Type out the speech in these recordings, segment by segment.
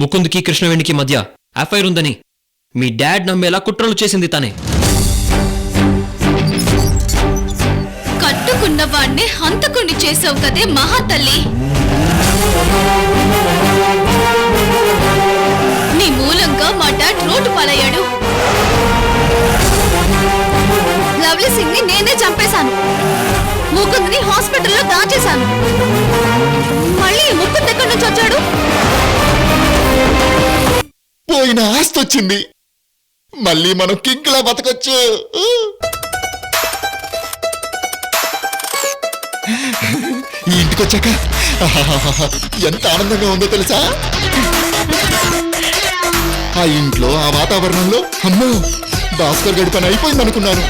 ముకుంద్కి కృష్ణవేణికి మధ్య అఫైర్ ఉందని మీ డాడ్ నమ్మేలా కుట్రలు చేసింది తనే. కట్టుకున్న వాణ్ణి హంతకుణ్ణి చేసావు కదే మహాతల్లి. నీ మూలంగా మా డాడ్ రోడ్డు పాలయ్యాడు. లవ్లీ సింగ్ ని నేనే చంపేశాను. ముకుంద్ని హాస్పిటల్లో దాచేశాను. మళ్ళీ ముకుంద్ ఎక్కడి నుంచి వచ్చాడు? పోయిన ఆస్తి వచ్చింది, మళ్ళీ మనం కింగ్లా బతకొచ్చు. ఈ ఇంటికొచ్చాక ఎంత ఆనందంగా ఉందో తెలుసా? ఆ ఇంట్లో ఆ వాతావరణంలో అమ్మో భాస్కర్ గడి పని అయిపోయింది అనుకున్నాను.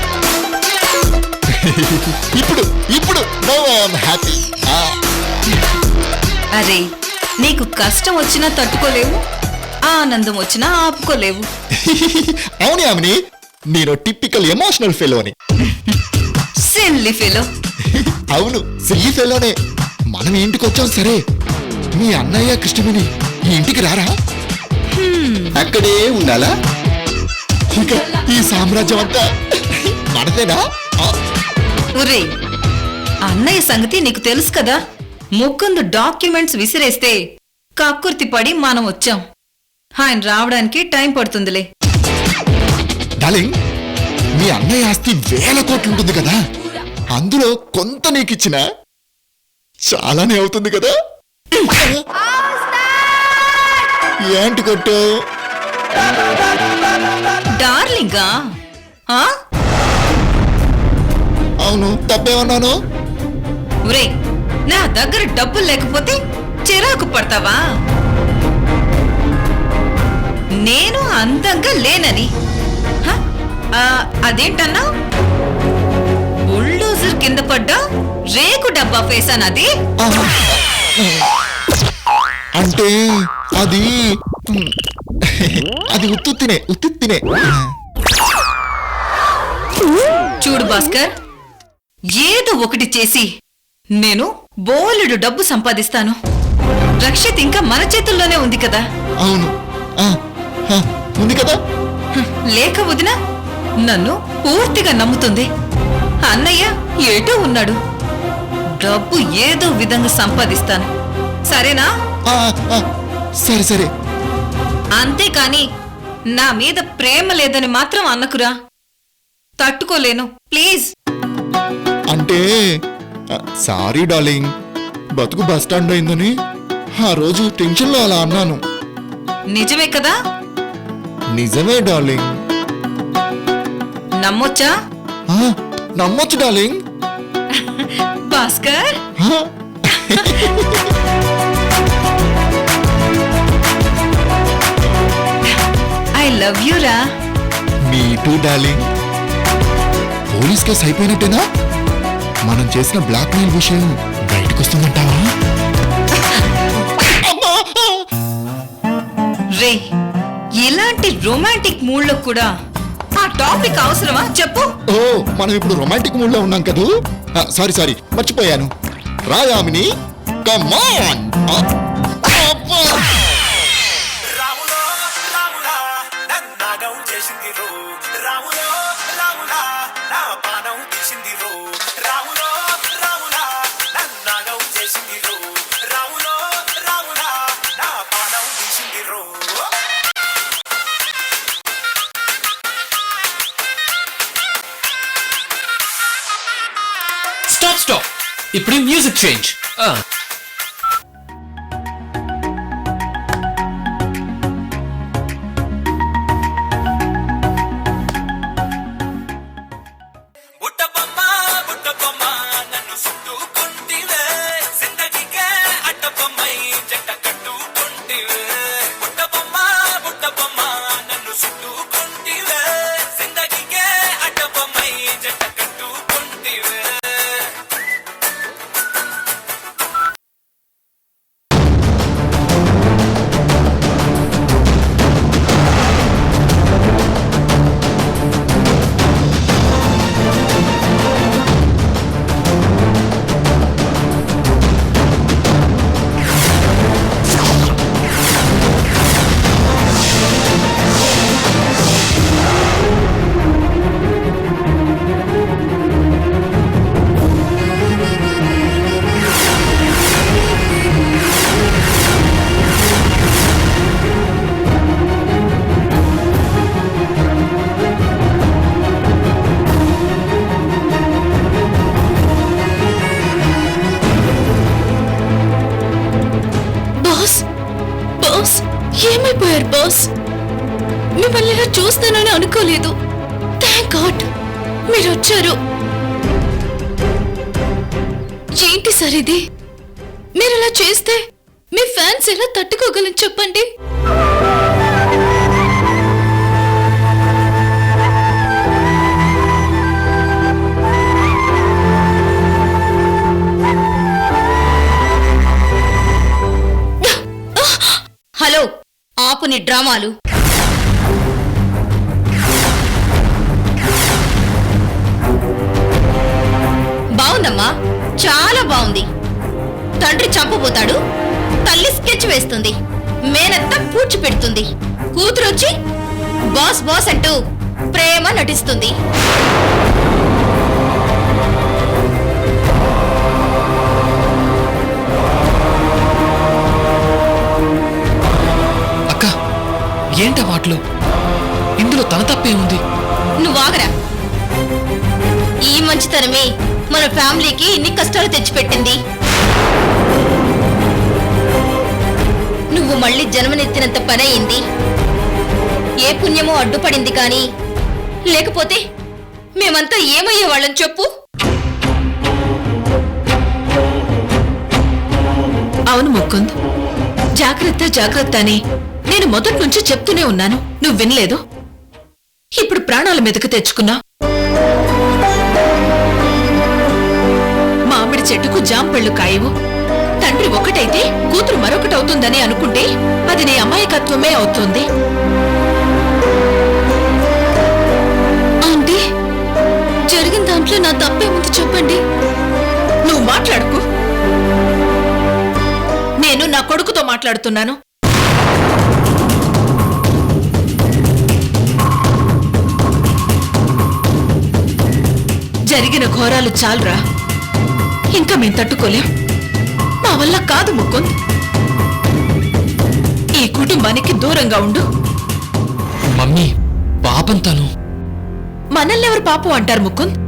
ఇప్పుడు ఇప్పుడు నౌ ఐఎమ్ హ్యాపీ. అరే, నీకు కష్టం వచ్చినా తట్టుకోలేవు, ఆనందం వచ్చినా ఆపుకోలేవు. అవునే ఆమెని, నేను టిపికల్ ఎమోషనల్ ఫెలోని. Silly fellow. అవును, సిల్లీ ఫెలోనే. మనం ఇంటికి వచ్చాం సరే, మీ అన్నయ్య కృష్ణవేణి ఈ ఇంటికి రారా? అక్కడే ఉండాలా? ఇంకా ఈ సామ్రాజ్యం అంతా మనదేనా? ఒరే, అన్నయ్య సంగతి నీకు తెలుసు కదా. ముకుంద్ డాక్యుమెంట్స్ విసిరేస్తే కక్కుర్తి పడి మనం వచ్చాం. ఆయన రావడానికి టైం పడుతుందిలే. డార్లింగ్, మీ అన్నయ్య ఆస్తి 1000 కోట్లు ఉంటుంది కదా, అందులో కొంత నీకిచ్చిన చాలానే అవుతుంది కదా. ఏంటి కొట్టు? డార్లింగా? అవును, తప్పేమన్నాను? ఒరే, నా దగ్గర డబ్బులు లేకపోతే చిరాకు పడతావా? నేను అందంగా లేనని అదేంటన్నా? బుల్డోజర్ కింద పడ్డా రేకు డబ్బా ఫేసానది. అంటే అది అది ఉత్తుత్తినే ఉత్తుత్తినే. చూడు భాస్కర్, ఏదో ఒకటి చేసి నేను బోలెడు డబ్బు సంపాదిస్తాను. రక్షిత్ ఇంకా మన చేతుల్లోనే ఉంది కదా. అవును, ఉంది కదా. లేక వదిన నన్ను పూర్తిగా నమ్ముతుంది. అన్నయ్య ఏటో ఉన్నాడు. డబ్బు ఏదో విధంగా సంపాదిస్తాను, సరేనా? సరే సరే. అంతేకాని నా మీద ప్రేమ లేదని మాత్రం అన్నకురా. తట్టుకోలేను, ప్లీజ్. అంటే సారీ డార్లింగ్, బతుకు బస్టాండ్ అయిందని ఆ రోజు టెన్షన్లో అలా అన్నాను. నిజమే కదా? నిజమే డార్లింగ్. నమ్మొచ్చా? నమ్మొచ్చు darling. Bhaskar, I love you రా. Me too darling. Police case అయిపోయినట్టేనా? మనం చేసిన బ్లాక్ మెయిల్ విషయం బయటకు వస్తుందంటావా? రే, ఇలాంటి రొమాంటిక్ మూడ్ లో కూడా ఆ టాపిక్ అవసరమా చెప్పు? ఓ, మనం ఇప్పుడు రొమాంటిక్ మూడ్ లో ఉన్నాం కదూ. సారీ సారీ, మర్చిపోయాను. రాయామిని, కమ్ ఆన్. స్టాప్. ఇప్పుడు మ్యూజిక్ చేంజ్. అయిపోయారు బాస్. మిమ్మల్ని ఇలా చూస్తానని అనుకోలేదు. థ్యాంక్ గాడ్ మీరు వచ్చారు. ఏంటి సార్ ఇది? మీరు ఇలా చేస్తే మీ ఫ్యాన్స్ ఎలా తట్టుకోగలని చెప్పండి. హలో, ఆపు నీ డ్రామాలు. బాగుందమ్మా, చాలా బాగుంది. తండ్రి చంపబోతాడు, తల్లి స్కెచ్ వేస్తుంది, మేనత్త పూడ్చి పెడుతుంది, కూతురొచ్చి బాస్ బాస్ అంటూ ప్రేమ నటిస్తుంది. అక్క, ఏంటా మాటలు? ఇందులో తన తప్పే ఉంది. నువ్వాగరా. ఈ మంచితనమే మన ఫ్యామిలీకి ఇన్ని కష్టాలు తెచ్చిపెట్టింది. నువ్వు మళ్ళీ జన్మనెత్తినంత పని అయింది. ఏ పుణ్యమో అడ్డుపడింది కానీ, లేకపోతే మేమంతా ఏమయ్యేవాళ్ళని చెప్పు. అవును ముకుంద్, జాగ్రత్త జాగ్రత్త అని నేను మొదటి నుంచి చెప్తూనే ఉన్నాను. నువ్వు వినలేదు. ఇప్పుడు ప్రాణాల మీదకు తెచ్చుకున్నా. మామిడి చెట్టుకు జాంపళ్ళు కాయవు. తండ్రి ఒకటైతే కూతురు మరొకటవుతుందని అనుకుంటే అది నీ అమాయకత్వమే అవుతుంది. ఆంటీ, జరిగిన దాంట్లో నా తప్పేముంది చెప్పండి. నువ్వు మాట్లాడుకు. నేను నా కొడుకుతో మాట్లాడుతున్నాను. జరిగిన ఘోరాలు చాలురా. ఇంకా మేం తట్టుకోలేం. మా వల్ల కాదు ముకుంద్. ఈ కుటుంబానికి దూరంగా ఉండు. మమ్మీ, పాపం తను. మనల్ని ఎవరు పాపం అంటారు ముకుంద్?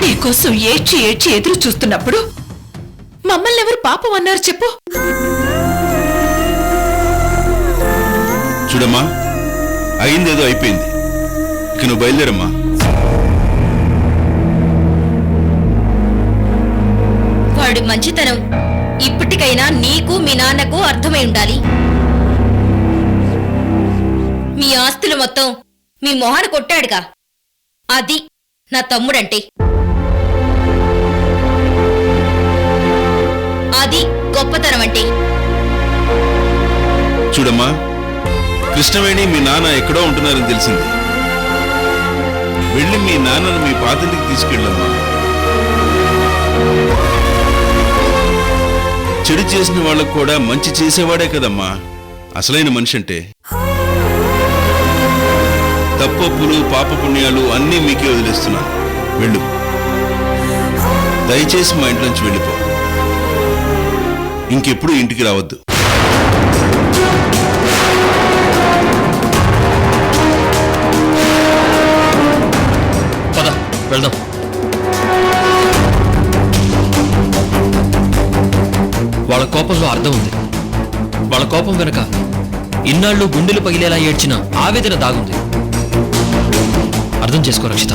నీకోసం ఏడ్చి ఏడ్చి ఎదురు చూస్తున్నప్పుడు మమ్మల్ని ఎవరు పాపం అన్నారు చెప్పు? చూడమ్మా, అయిందేదో అయిపోయింది. ఇక నువ్వు బయలుదేరమ్మా. వాడి మంచితనం ఇప్పటికైనా నీకు మీ నాన్నకు అర్థమై ఉండాలి. మీ ఆస్తులు మొత్తం మీ మొహాన కొట్టాడుగా, అది నా తమ్ముడంటే. అది గొప్పతనం అంటే. చూడమ్మా, కృష్ణవేణి మీ నాన్న ఎక్కడో ఉంటున్నారని తెలిసింది. వెళ్ళి మీ నాన్నను మీ పాతింటికి తీసుకెళ్ళమ్మా. చెడు చేసిన వాళ్ళకు కూడా మంచి చేసేవాడే కదమ్మా అసలైన మనిషి అంటే. తప్పొప్పులు పాపపుణ్యాలు అన్నీ మీకే వదిలేస్తున్నా. వెళ్ళు, దయచేసి మా ఇంట్లోంచి వెళ్ళిపో. ఇంకెప్పుడు ఇంటికి రావద్దు. పద వెళ్దాం. వాళ్ళ కోపంలో అర్థం ఉంది. వాళ్ళ కోపం వెనక ఇన్నాళ్ళు గుండెలు పగిలేలా ఏడ్చిన ఆవేదన దాగుంది. అర్థం చేసుకో రక్షిత.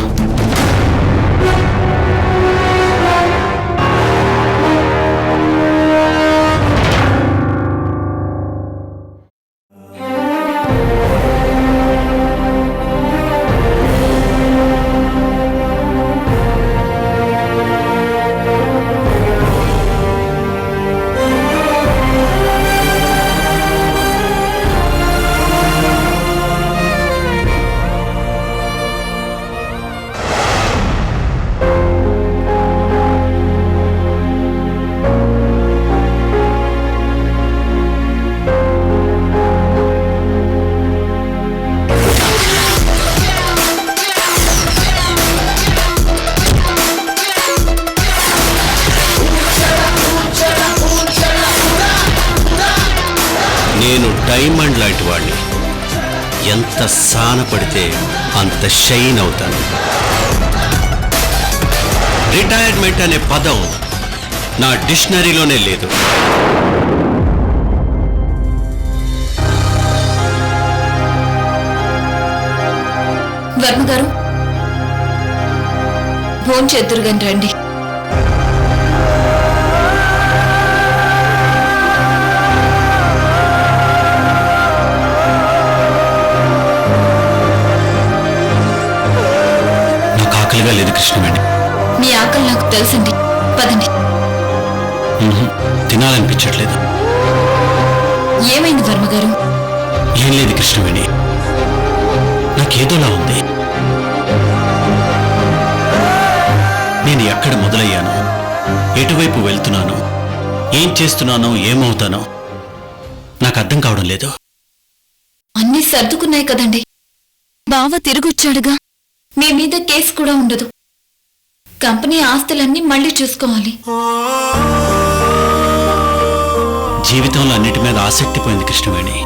నేను డైమండ్ లాంటి వాడిని. ఎంత సాన పడితే అంత షైన్ అవుతాను. రిటైర్మెంట్ అనే పదం నా డిక్షనరీలోనే లేదు. వర్మ గారు భోన్ చేద్దురుగాని రండి. నాకు ఆకలిగా లేదు కృష్ణవేణి. మీ ఆకలి నాకు తెలుసండి, పదండి. తినాలనిపించట్లేదు. ఏమైంది వర్మ గారు? ఏం లేదు కృష్ణవేణి, నాకేదోలా ఉంది. నేను ఎక్కడ మొదలయ్యాను, ఎటువైపు వెళ్తున్నాను, ఏం చేస్తున్నానో ఏమవుతానో నాకు అర్థం కావడం లేదు. అన్నీ సర్దుకున్నాయి కదండి. బావ తిరిగొచ్చాడుగా, మీ మీద కేసు కూడా ఉండదు. కంపెనీ ఆస్తులన్నీ మళ్ళీ చూసుకోవాలి. జీవితంలో అన్నిటి మీద ఆసక్తి పోయింది కృష్ణవేణి.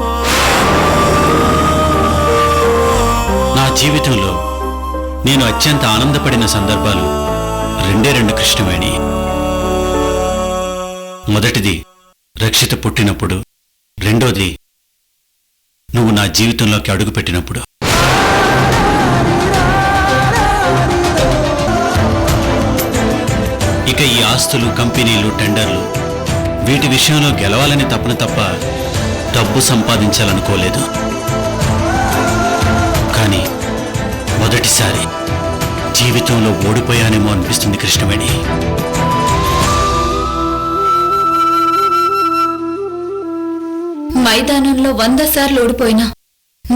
నా జీవితంలో నేను అత్యంత ఆనందపడిన సందర్భాలు రెండు కృష్ణవేణి. మొదటిది రక్షిత పుట్టినప్పుడు, రెండోది నువ్వు నా జీవితంలోకి అడుగుపెట్టినప్పుడు. ఇక ఈ ఆస్తులు, కంపెనీలు, టెండర్లు వీటి విషయంలో గెలవాలని తపన తప్ప డబ్బు సంపాదించాలనుకోలేదు. కానీ మొదటిసారి జీవితంలో ఓడిపోయానేమో అనిపిస్తుంది కృష్ణవేణి. మైదానంలో 100 సార్లు ఓడిపోయినా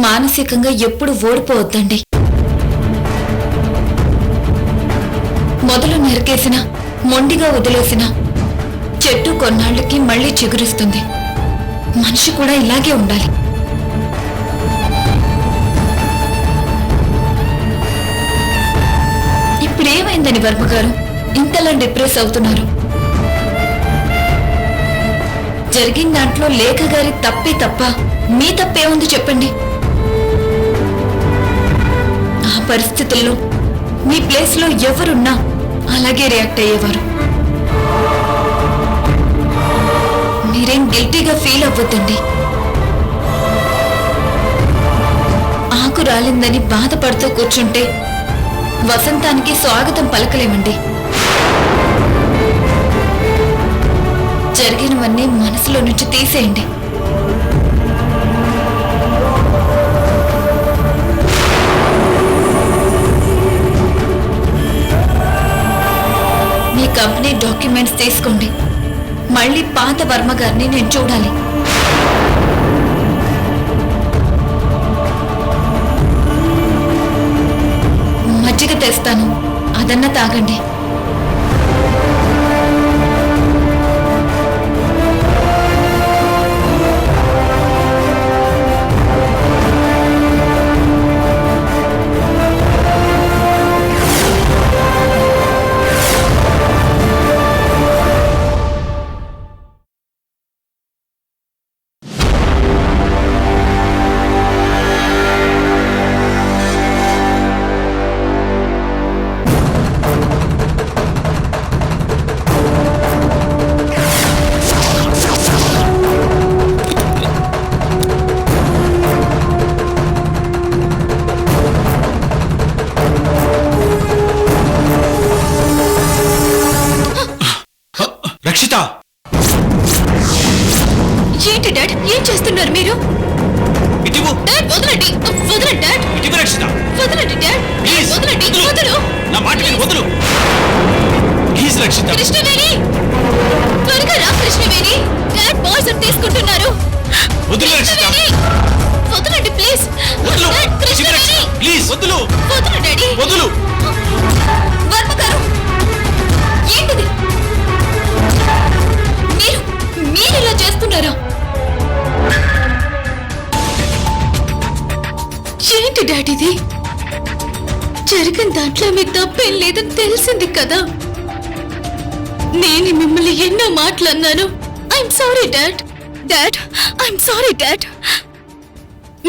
మానసికంగా ఎప్పుడు ఓడిపోవద్దండి. మొదలు నరికేసిన, మొండిగా వదిలేసిన చెట్టు కొన్నాళ్ళకి మళ్ళీ చిగురిస్తుంది. మనిషి కూడా ఇలాగే ఉండాలి. ఇప్పుడేమైందని వర్మగారు ఇంతలా డిప్రెస్ అవుతున్నారు? జరిగిన దాంట్లో లేఖ గారి తప్పే తప్ప మీ తప్పే ఉంది చెప్పండి. ఆ పరిస్థితుల్లో మీ ప్లేస్లో ఎవరున్నా అలాగే రియాక్ట్ అయ్యేవారు. మీరేం గిల్టీగా ఫీల్ అవ్వద్దండి. ఆకు రాలిందని బాధపడుతూ కూర్చుంటే వసంతానికి స్వాగతం పలకలేమండి. జరిగినవన్నీ మనసులో నుంచి తీసేయండి. మీ కంపెనీ డాక్యుమెంట్స్ తీసుకోండి. మళ్ళీ పాత వర్మ గారిని నేను చూడాలి. మజ్జిగ తెస్తాను, అదన్నా తాగండి. రక్షిత! ఏంటి డాడ్, ఏం చేస్తున్నారు మీరు? ఇటివు! డాడ్ వదలండి, వదలండి డాడ్. ఇటివు రక్షిత! వదలండి డాడ్, ప్లీజ్ వదలండి, వదలు. నా మాట విను, వదులు ప్లీజ్ రక్షిత. కృష్ణవేణి, త్వరగా రా కృష్ణవేణి. డాడ్ పాయిజన్ తీసుకుంటున్నారు. వదులు రక్షిత! కృష్ణవేణి, వదలండి ప్లీజ్. వదులు డాడ్, కృష్ణవేణి, ప్లీజ్ వదులు, వదలు డాడీ. వదులు. వర్మ గారు, ఏంటిది? మీరు ఇలా చేస్తున్నారా? ఏంటి డాడీది? జరిగిన దాంట్లో మీ తప్పేం లేదని తెలిసింది కదా. నేను మిమ్మల్ని ఎన్నో మాటలు అన్నాను. I'm sorry dad. Dad, I'm sorry dad.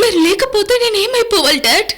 మీరు లేకపోతే నేనేమైపోవాలి డాడ్?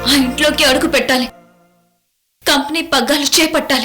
ఆ ఇంట్లోకి అడుగు పెట్టాలి, కంపెనీ పగ్గాలు చేపట్టాలి.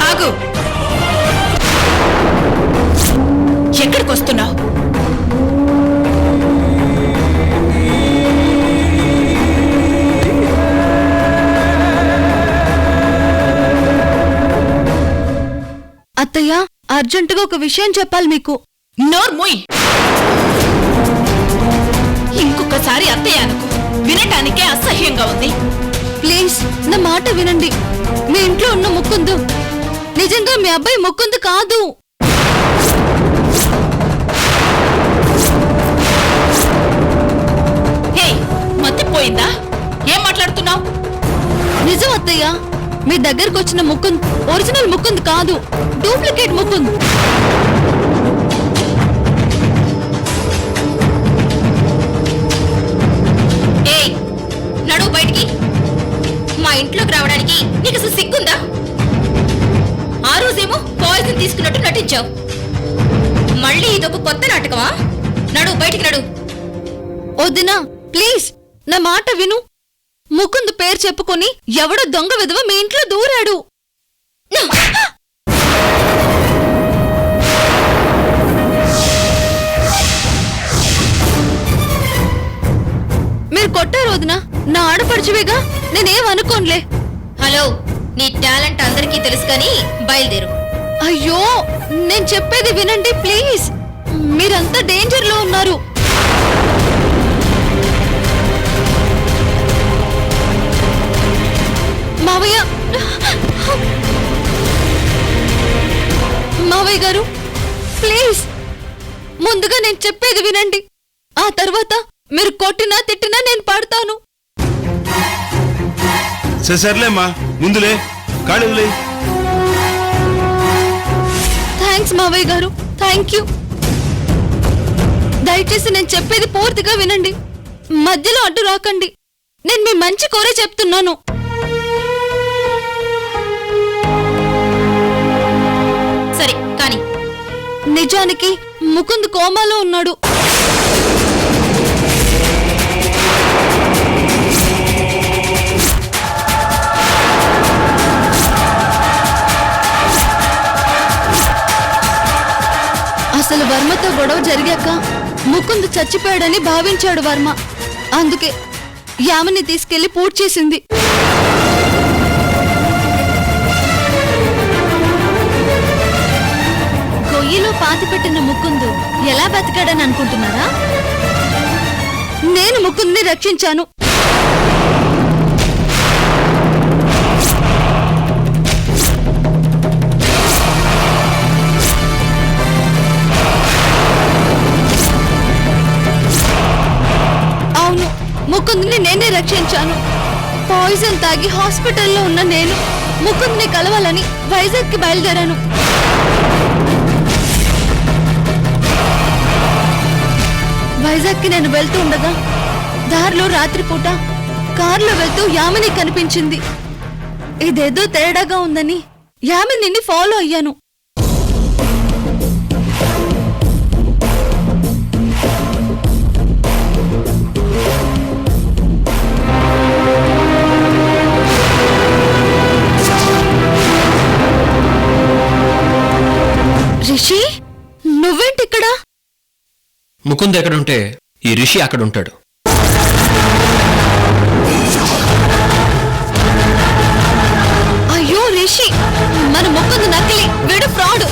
ఆగు! ఎక్కడికి వస్తున్నావు? అత్తయ్య, అర్జెంటుగా ఒక విషయం చెప్పాలి మీకు. నోర్ముయ్! ఇంకొకసారి అత్తయ్య అనుకో, వినటానికే అసహ్యంగా ఉంది. ప్లీజ్ నా మాట వినండి. మీ ఇంట్లో ఉన్న ముకుందు నిజంగా మీ అబ్బాయి ముకుందు కాదు. హే, మత్తిపోయిందా? ఏం మాట్లాడుతున్నావు? నిజం అత్తయ్య, మీ దగ్గరకు వచ్చిన ముకుంద్ ఒరిజినల్ ముకుంద్ కాదు, డూప్లికేట్ ముకుంద్. ఏయ్, నడువు బయటికి. మా ఇంట్లోకి రావడానికి నీకు అసలు సిగ్గుందా? ఆ రోజేమో పాయిజన్ తీసుకున్నట్టు నటించావు. మళ్ళీ ఇదొక కొత్త నాటకమా? నడువు బయటికి, నడువు. వదినా ప్లీజ్ నా మాట విను. ముకుంద్ పేరు చెప్పుకొని ఎవడో దొంగ విధవ మీ ఇంట్లో దూరాడు. మీరు కొట్టారు వదినా, నా ఆడపడుచువేగా, నేనేం అనుకోనులే. హలో, నీ టాలెంట్ అందరికీ తెలుసు కానీ బయలుదేరు. అయ్యో, నేను చెప్పేది వినండి ప్లీజ్. మీరంతా డేంజర్ లో ఉన్నారు. మావయ్య, మావయ్య గారు ప్లీజ్, ముందుగా నేను చెప్పేది వినండి. ఆ తర్వాత మీరు కొట్టినా తిట్టినా నేను పడతాను. సర్లేమ్మా, ముందులే, కాళ్ళు వదిలేయ్. థ్యాంక్స్ మావయ్య గారు, థ్యాంక్ యూ. దయచేసి నేను చెప్పేది పూర్తిగా వినండి, మధ్యలో అడ్డు రాకండి. నేను మీ మంచి కోరే చెప్తున్నాను. సరే కానీ నిజానికి ముకుంద్ కోమాలో ఉన్నాడు. అసలు వర్మతో గొడవ జరిగాక ముకుంద్ చచ్చిపోయాడని భావించాడు వర్మ. అందుకే యామని తీసుకెళ్లి పూడ్చి చేసింది. గొయ్యిలో పాతిపెట్టిన ముకుందు ఎలా బతికాడని అనుకుంటున్నారా? నేను ముకుంద్ని రక్షించాను. అవును, ముకుంద్ని నేనే రక్షించాను. పాయిజన్ తాగి హాస్పిటల్లో ఉన్న నేను ముకుంద్ని కలవాలని వైజాగ్కి బయలుదేరాను. వైజాగ్కి నేను వెళ్తూ ఉండగా దారిలో రాత్రిపూట కారులో వెళ్తూ యామిని కనిపించింది. ఇదేదో తేడాగా ఉందని యామినిని ఫాలో అయ్యాను. రిషి, నువ్వేంటిక్కడ? ముకుంద్ ఎక్కడుంటే ఈ రిషి అక్కడుంటాడు. అయ్యో రిషి, మన ముకుంద్ నకిలీ, వీడు ఫ్రాడ్.